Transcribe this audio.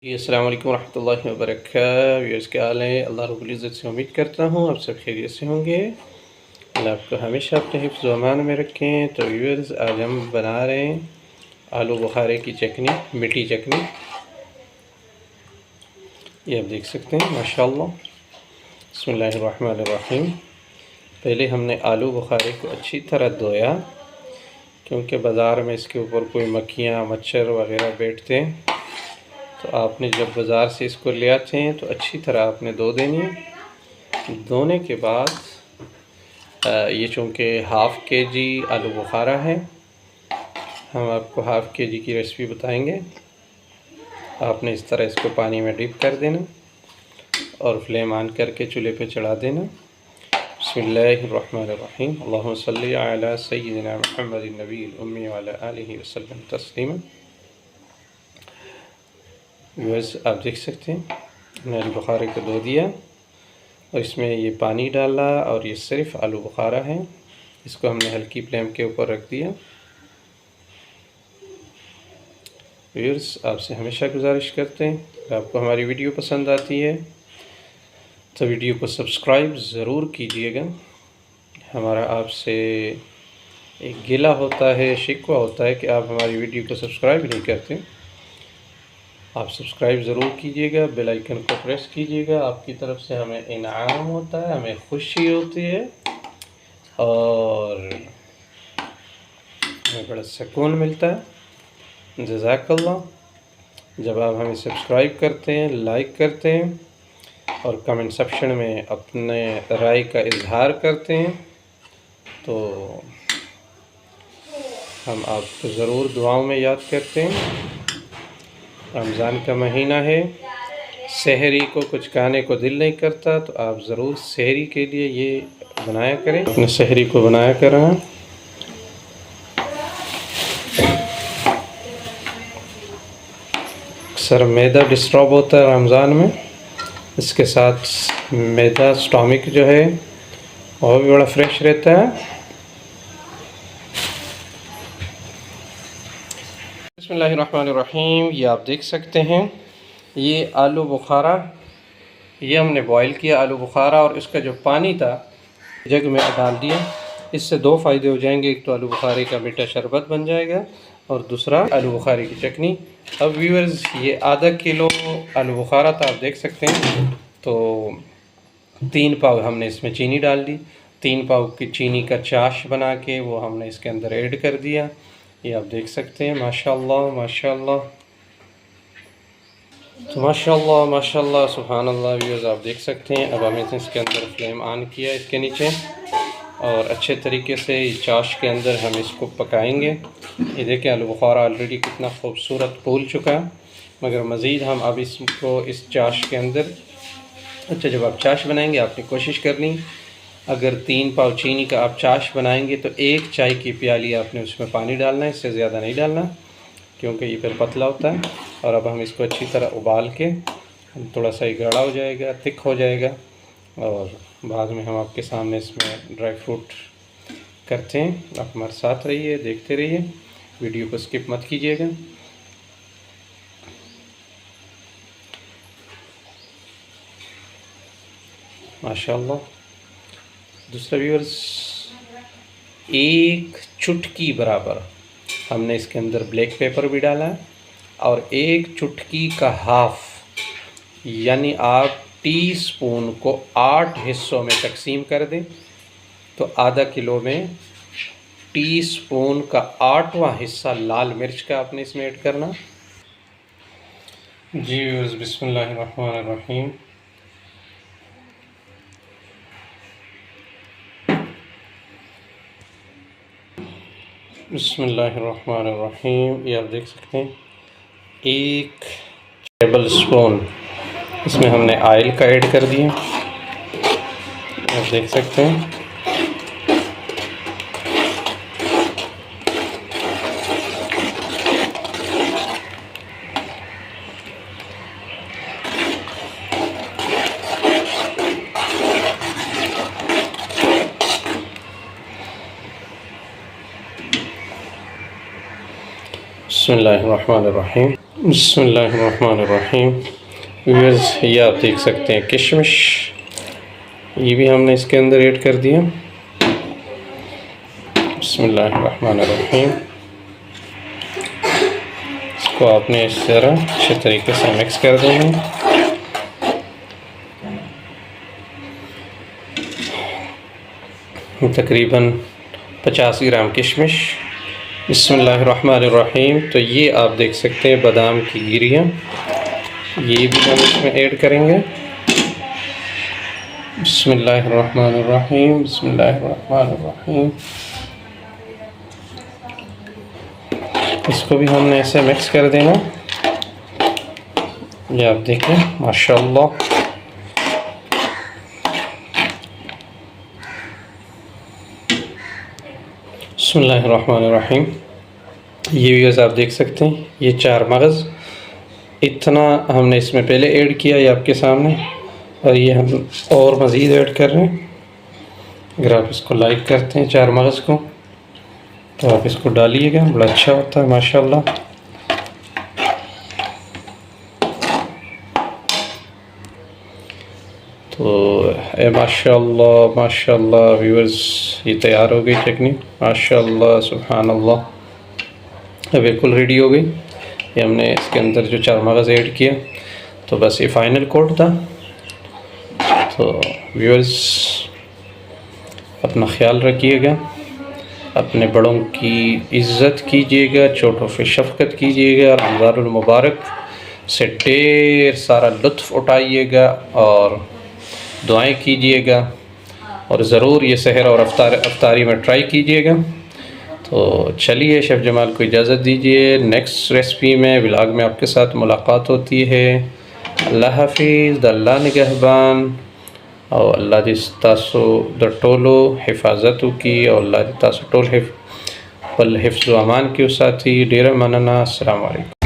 जी, अस्सलाम वालेकुम रहमतुल्लाहि व बरकातहू। व्यूअर्स, क्या हाल है? अल्लाह रब्बुल इज़्ज़त से उम्मीद करता हूँ आप सब खैरियत से होंगे। अल्लाह आपको हमेशा अपने हिफ्ज़ व अमान में रखें। तो व्यूअर्स, आज हम बना रहे हैं आलू बुखारे की चटनी, मीठी चटनी। ये आप देख सकते हैं, माशाअल्लाह। बिस्मिल्लाहिर्रहमानिर्रहीम। पहले हमने आलू बुखारे को अच्छी तरह धोया, क्योंकि बाज़ार में इसके ऊपर कोई मक्खियाँ मच्छर वग़ैरह बैठते हैं। तो आपने जब बाज़ार से इसको ले आते हैं तो अच्छी तरह आपने धो देनी है। धोने के बाद ये चूँकि हाफ़ के जी आलू बुखारा है, हम आपको हाफ़ के जी की रेसिपी बताएंगे। आपने इस तरह इसको पानी में डिप कर देना और फ्लेम ऑन करके चूल्हे पे चढ़ा देना। बिस्मिल्लाहिर्रहमानिर्रहीम। अल्लाहुम्मा सल्लि अला सय्यिदिना मुहम्मदिन नबिय्यिल उम्मी व अला आलिहि वसल्लम तस्लीमा। व्यूअर्स, आप देख सकते हैं, मैंने आलू बुखारे को धो दिया और इसमें ये पानी डाला और ये सिर्फ आलू बुखारा है। इसको हमने हल्की फ्लेम के ऊपर रख दिया। व्यूअर्स, आपसे हमेशा गुजारिश करते हैं, अगर आपको हमारी वीडियो पसंद आती है तो वीडियो को सब्सक्राइब ज़रूर कीजिएगा। हमारा आपसे एक गिला होता है, शिकवा होता है कि आप हमारी वीडियो को सब्सक्राइब नहीं करते। आप सब्सक्राइब ज़रूर कीजिएगा, बेल आइकन को प्रेस कीजिएगा। आपकी तरफ से हमें इनाम होता है, हमें खुशी होती है और हमें बड़ा सुकून मिलता है। जज़ाकल्लाह। जब आप हमें सब्सक्राइब करते हैं, लाइक करते हैं और कमेंट सेक्शन में अपने राय का इजहार करते हैं तो हम आपको ज़रूर दुआओं में याद करते हैं। रमज़ान का महीना है, सहरी को कुछ खाने को दिल नहीं करता तो आप ज़रूर सहरी के लिए ये बनाया करें, अपने सहरी को बनाया करें। अक्सर मैदा डिस्टर्ब होता है रमज़ान में, इसके साथ मैदा स्टॉमिक जो है वो भी बड़ा फ्रेश रहता है। बिस्मिल्लाहिर्रहमानिर्रहीम। ये आप देख सकते हैं, ये आलू बुखारा, ये हमने बॉईल किया आलू बुखारा और इसका जो पानी था जग में डाल दिया। इससे दो फ़ायदे हो जाएंगे, एक तो आलू बुखारे का मीठा शरबत बन जाएगा और दूसरा आलू बुखारे की चटनी। अब व्यूअर्स, ये आधा किलो आलू बुखारा था, आप देख सकते हैं। तो 3 पाव हमने इसमें चीनी डाल दी। 3 पाव की चीनी का चाश बना के वो हमने इसके अंदर ऐड कर दिया। ये आप देख सकते हैं, माशाल्लाह माशाल्लाह। तो माशाल्लाह माशाल्लाह, सुभानअल्लाह। व्यूअर्स, आप देख सकते हैं, अब हमने इसके अंदर फ्लेम ऑन किया इसके नीचे और अच्छे तरीके से चाश के अंदर हम इसको पकाएंगे। ये देखिए, आलू बुखारा ऑलरेडी कितना खूबसूरत फूल चुका है, मगर मज़ीद हम अब इसको इस चाश के अंदर, अच्छा, जब आप चाश बनाएंगे आपने कोशिश करनी, अगर 3 पाव चीनी का आप चाश बनाएंगे तो 1 चाय की प्याली आपने उसमें पानी डालना है, इससे ज़्यादा नहीं डालना, क्योंकि ये फिर पतला होता है। और अब हम इसको अच्छी तरह उबाल के, थोड़ा सा गाढ़ा हो जाएगा, थिक हो जाएगा और बाद में हम आपके सामने इसमें ड्राई फ्रूट करते हैं। आप हमारे साथ रहिए, देखते रहिए, वीडियो को स्किप मत कीजिएगा। माशाल्लाह। दूसरा व्यूअर्स, 1 चुटकी बराबर हमने इसके अंदर ब्लैक पेपर भी डाला है और 1 चुटकी का हाफ, यानी आप टीस्पून को 8 हिस्सों में तकसीम कर दें तो आधा किलो में टीस्पून का 8वां हिस्सा लाल मिर्च का आपने इसमें ऐड करना। जी व्यूअर्स, बिस्मिल्लाहिर्रहमानिर्रहीम। बिस्मिल्लाहिर्रहमानिर्रहीम। ये आप देख सकते हैं, 1 टेबल स्पून इसमें हमने ऑयल का ऐड कर दिया, आप देख सकते हैं। बिस्मिल्लाहिर्रहमानिर्रहीम। बिस्मिल्लाहिर्रहमानिर्रहीम। व्यूअर्स, ये आप देख सकते हैं किशमिश, ये भी हमने इसके अंदर ऐड कर दिया। बिस्मिल्लाहिर्रहमानिर्रहीम। इसको आपने इस तरह अच्छे तरीके से मिक्स कर देना। तकरीबन 50 ग्राम किशमिश। बिस्मिल्लाहिर्रहमानिर्रहीम। तो ये आप देख सकते हैं बादाम की गिरियाँ, ये भी हम इसमें ऐड करेंगे। बिस्मिल्लाहिर्रहमानिर्रहीम, बिस्मिल्लाहिर्रहमानिर्रहीम। इसको भी हमने ऐसे मिक्स कर देना। ये आप देखें, माशाल्लाह। बिस्मिल्लाहिर्रहमानिर्रहीम। ये व्यूअर्स आप देख सकते हैं, ये 4 मगज़ इतना हमने इसमें पहले ऐड किया, ये आपके सामने, और ये हम और मज़ीद ऐड कर रहे हैं। अगर आप इसको लाइक करते हैं 4 मगज़ को, तो आप इसको डालिएगा, बड़ा अच्छा होता है माशाल्लाह। तो माशाल्लाह माशाल्लाह व्यूअर्स, ये तैयार हो गई चटनी माशाल्लाह, सुभानअल्लाह। बिल्कुल रेडी हो गई। ये हमने इसके अंदर जो 4 मगज़ ऐड किया, तो बस ये फ़ाइनल कोट था। तो व्यूअर्स, अपना ख्याल रखिएगा, अपने बड़ों की इज़्ज़त कीजिएगा, छोटों पे शफ़क़त कीजिएगा। रमज़ानुल मुबारक से ढेर सारा लुत्फ़ उठाइएगा और दुआएं कीजिएगा, और ज़रूर ये सहर और अफ्तारी में ट्राई कीजिएगा। तो चलिए, शेफ़ जमाल को इजाज़त दीजिए। नेक्स्ट रेसिपी में, व्लॉग में आपके साथ मुलाकात होती है। अल्लाह हाफिज़, अल्लाह निगहबान, और अल्लाह दी तासो द टोलो हिफाजत की, और अल्लाह दी तासो टोल हिफ्ज़ व अमान की साथी डेरा मनना। अस्सलामु अलैकुम।